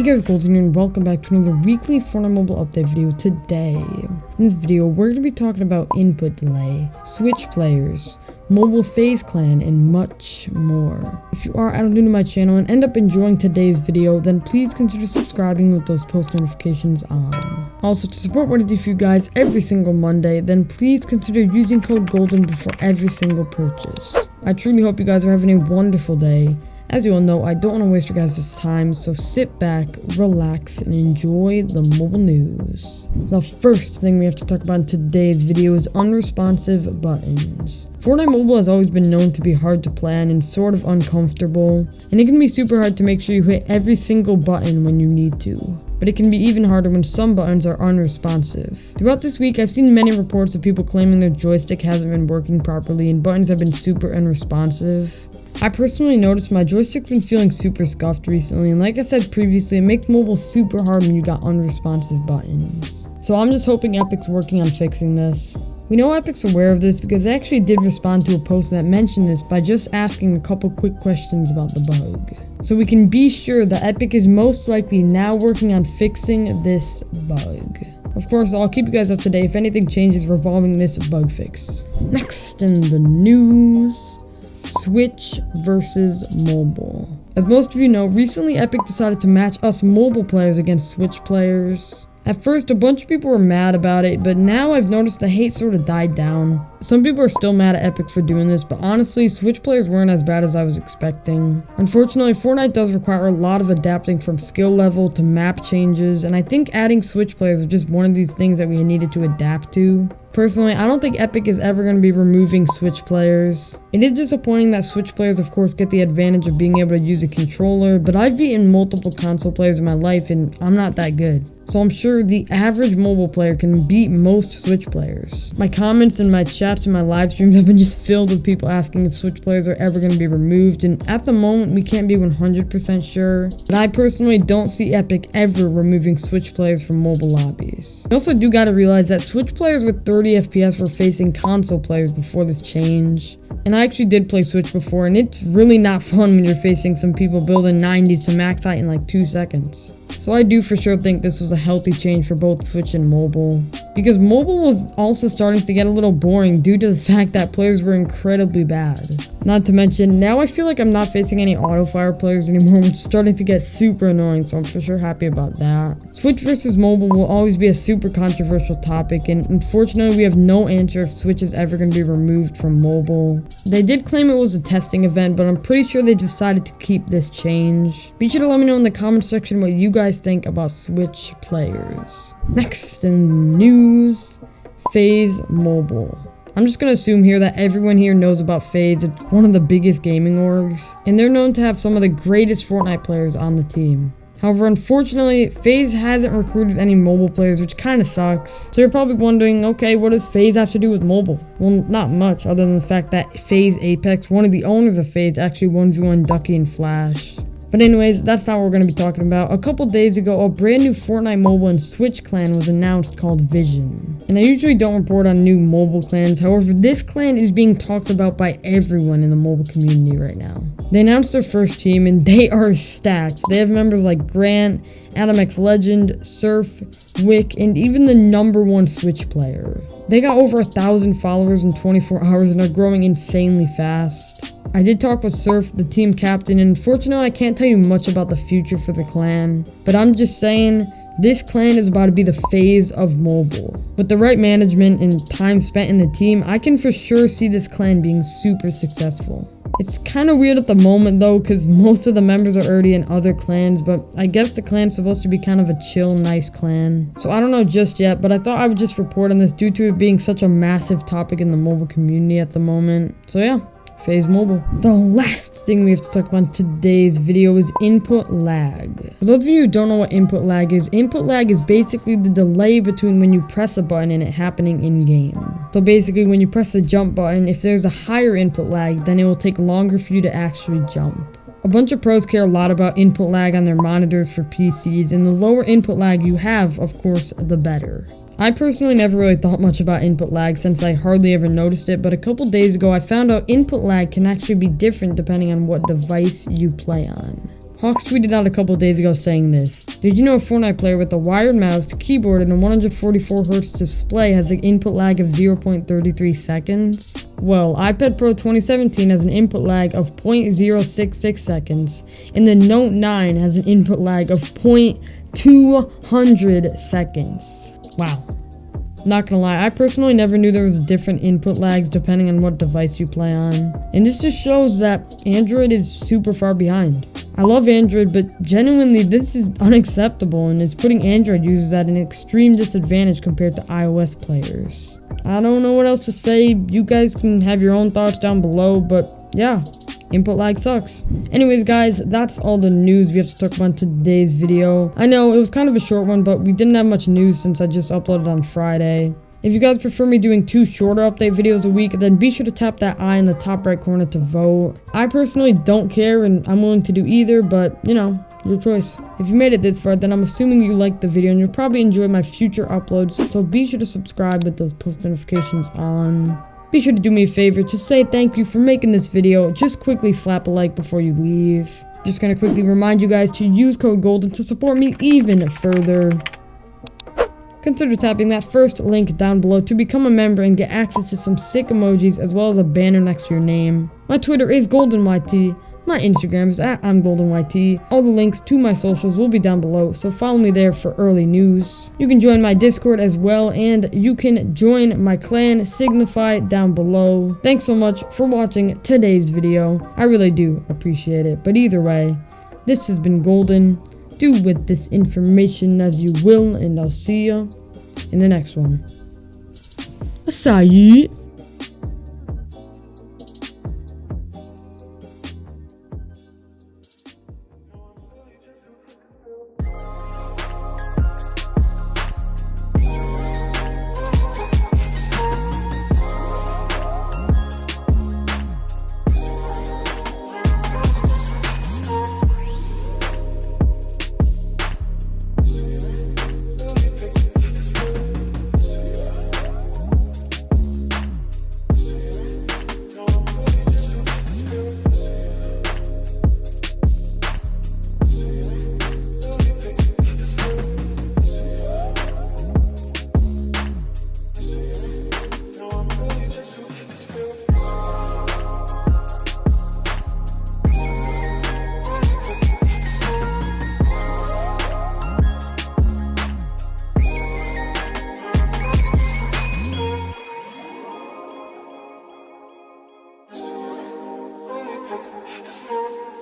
Hey guys, GLDEN here and welcome back to another weekly Fortnite Mobile update video. Today, in this video, we're going to be talking about input delay, switch players, mobile FaZe clan, and much more. If you are new to my channel and end up enjoying today's video, then please consider subscribing with those post notifications on. Also, to support what I do for you guys every single Monday, then please consider using code GLDEN before every single purchase. I truly hope you guys are having a wonderful day. As you all know, I don't want to waste your guys' time, so sit back, relax, and enjoy the mobile news. The first thing we have to talk about in today's video is unresponsive buttons. Fortnite Mobile has always been known to be hard to plan and sort of uncomfortable, and it can be super hard to make sure you hit every single button when you need to. But it can be even harder when some buttons are unresponsive. Throughout this week, I've seen many reports of people claiming their joystick hasn't been working properly and buttons have been super unresponsive. I personally noticed my joystick's been feeling super scuffed recently, and like I said previously, it makes mobile super hard when you got unresponsive buttons. So I'm just hoping Epic's working on fixing this. We know Epic's aware of this because they actually did respond to a post that mentioned this by just asking a couple quick questions about the bug. So we can be sure that Epic is most likely now working on fixing this bug. Of course, I'll keep you guys up to date if anything changes revolving this bug fix. Next in the news, Switch versus mobile. As most of you know, recently Epic decided to match us mobile players against Switch players. At first, a bunch of people were mad about it, but now I've noticed the hate sort of died down. Some people are still mad at Epic for doing this, but honestly, Switch players weren't as bad as I was expecting. Unfortunately, Fortnite does require a lot of adapting from skill level to map changes, and I think adding Switch players was just one of these things that we needed to adapt to. Personally, I don't think Epic is ever going to be removing Switch players. It is disappointing that Switch players of course get the advantage of being able to use a controller, but I've beaten multiple console players in my life and I'm not that good. So I'm sure the average mobile player can beat most Switch players. My comments and my chats and my live streams have been just filled with people asking if Switch players are ever going to be removed, and at the moment we can't be 100% sure, but I personally don't see Epic ever removing Switch players from mobile lobbies. I also do gotta realize that Switch players with 30 FPS were facing console players before this change. And I actually did play Switch before, and it's really not fun when you're facing some people building 90s to max height in like 2 seconds. So I do for sure think this was a healthy change for both Switch and mobile, because mobile was also starting to get a little boring due to the fact that players were incredibly bad. Not to mention, now I feel like I'm not facing any auto-fire players anymore, which is starting to get super annoying, so I'm for sure happy about that. Switch versus mobile will always be a super controversial topic, and unfortunately we have no answer if Switch is ever going to be removed from mobile. They did claim it was a testing event, but I'm pretty sure they decided to keep this change. Be sure to let me know in the comment section what you guys think about Switch players. Next in the news, FaZe Mobile. I'm just gonna assume here that everyone here knows about FaZe. It's one of the biggest gaming orgs, and they're known to have some of the greatest Fortnite players on the team. However, unfortunately, FaZe hasn't recruited any mobile players, which kind of sucks. So you're probably wondering, okay, what does FaZe have to do with mobile? Well, not much, other than the fact that FaZe Apex, one of the owners of FaZe, actually 1v1 Ducky and Flash. But anyways, that's not what we're going to be talking about. A couple days ago, a brand new Fortnite Mobile and Switch clan was announced called Vision. And I usually don't report on new mobile clans, however, this clan is being talked about by everyone in the mobile community right now. They announced their first team and they are stacked. They have members like Grant, Adam X Legend, Surf, Wick, and even the #1 Switch player. They got over 1,000 followers in 24 hours and are growing insanely fast. I did talk with Surf, the team captain, and unfortunately I can't tell you much about the future for the clan, but I'm just saying, this clan is about to be the FaZe of mobile. With the right management and time spent in the team, I can for sure see this clan being super successful. It's kind of weird at the moment though, because most of the members are already in other clans, but I guess the clan's supposed to be kind of a chill, nice clan. So I don't know just yet, but I thought I would just report on this due to it being such a massive topic in the mobile community at the moment. So yeah. FaZe Mobile. The last thing we have to talk about in today's video is input lag. For those of you who don't know what input lag is basically the delay between when you press a button and it happening in game. So basically when you press the jump button, if there's a higher input lag, then it will take longer for you to actually jump. A bunch of pros care a lot about input lag on their monitors for PCs, and the lower input lag you have, of course, the better. I personally never really thought much about input lag since I hardly ever noticed it, but a couple days ago I found out input lag can actually be different depending on what device you play on. Hawks tweeted out a couple days ago saying this. Did you know a Fortnite player with a wired mouse, keyboard, and a 144Hz display has an input lag of 0.33 seconds? Well, iPad Pro 2017 has an input lag of 0.066 seconds, and the Note 9 has an input lag of 0.200 seconds. Wow. Not gonna lie, I personally never knew there was different input lags depending on what device you play on. And this just shows that Android is super far behind. I love Android, but genuinely this is unacceptable and is putting Android users at an extreme disadvantage compared to iOS players. I don't know what else to say. You guys can have your own thoughts down below, but yeah, input lag sucks. Anyways, guys, that's all the news we have to talk about in today's video. I know it was kind of a short one, but we didn't have much news since I just uploaded on Friday. If you guys prefer me doing 2 shorter update videos a week, then be sure to tap that I in the top right corner to vote. I personally don't care and I'm willing to do either, but you know, your choice. If you made it this far, then I'm assuming you liked the video and you'll probably enjoy my future uploads, so be sure to subscribe with those post notifications on. Be sure to do me a favor to say thank you for making this video. Just quickly slap a like before you leave. Just gonna quickly remind you guys to use code GOLDEN to support me even further. Consider tapping that first link down below to become a member and get access to some sick emojis as well as a banner next to your name. My Twitter is GoldenYT. My Instagram is @I'mGoldenYT. All the links to my socials will be down below, so follow me there for early news. You can join my Discord as well, and you can join my clan Signify down below. Thanks so much for watching today's video. I really do appreciate it. But either way, this has been Golden. Do with this information as you will, and I'll see ya in the next one. Acai. Let's go.